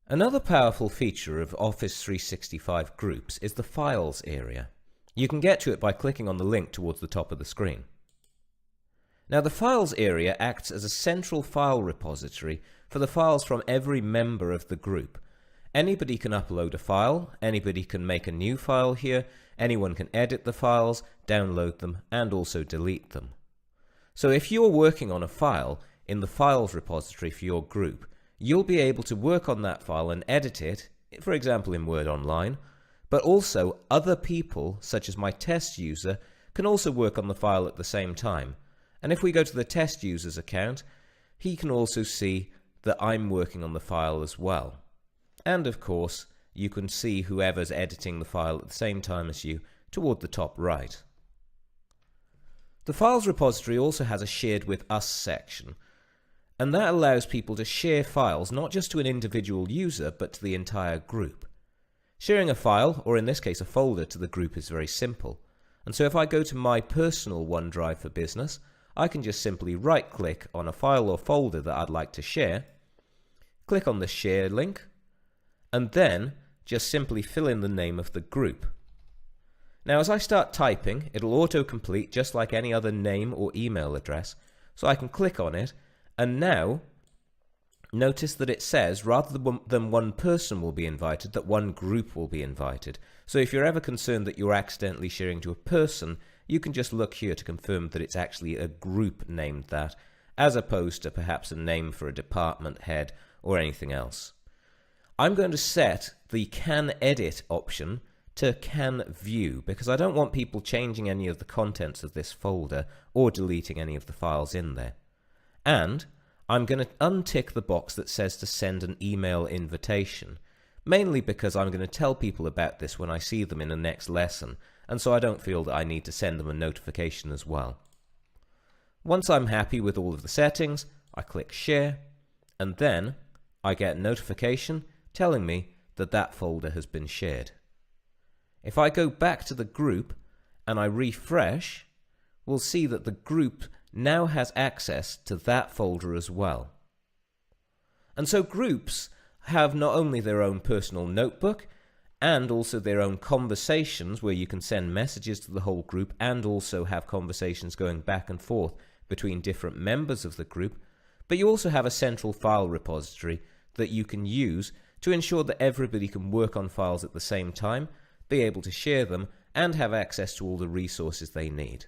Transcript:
Another powerful feature of Office 365 Groups is the Files area. You can get to it by clicking on the link towards the top of the screen. Now, the Files area acts as a central file repository for the files from every member of the group. Anybody can upload a file, anybody can make a new file here, anyone can edit the files, download them, and also delete them. So if you're working on a file in the Files repository for your group, you'll be able to work on that file and edit it, for example in Word Online, but also other people, such as my test user, can also work on the file at the same time. And if we go to the test user's account, he can also see that I'm working on the file as well. And of course, you can see whoever's editing the file at the same time as you toward the top right. The Files repository also has a Shared with Us section, and that allows people to share files not just to an individual user, but to the entire group. Sharing a file, or in this case a folder, to the group is very simple. And so if I go to my personal OneDrive for Business, I can just simply right-click on a file or folder that I'd like to share, click on the Share link, and then just simply fill in the name of the group. Now as I start typing, it'll auto-complete just like any other name or email address, so I can click on it, and now notice that it says rather than one person will be invited, that one group will be invited. So if you're ever concerned that you're accidentally sharing to a person, you can just look here to confirm that it's actually a group named that, as opposed to perhaps a name for a department head or anything else. I'm going to set the Can Edit option to Can View because I don't want people changing any of the contents of this folder or deleting any of the files in there. And I'm going to untick the box that says to send an email invitation, mainly because I'm going to tell people about this when I see them in the next lesson, and so I don't feel that I need to send them a notification as well. Once I'm happy with all of the settings, I click Share, and then I get a notification telling me that that folder has been shared. If I go back to the group and I refresh, we'll see that the group now has access to that folder as well. And so groups have not only their own personal notebook and also their own conversations where you can send messages to the whole group and also have conversations going back and forth between different members of the group, but you also have a central file repository that you can use to ensure that everybody can work on files at the same time, be able to share them, and have access to all the resources they need.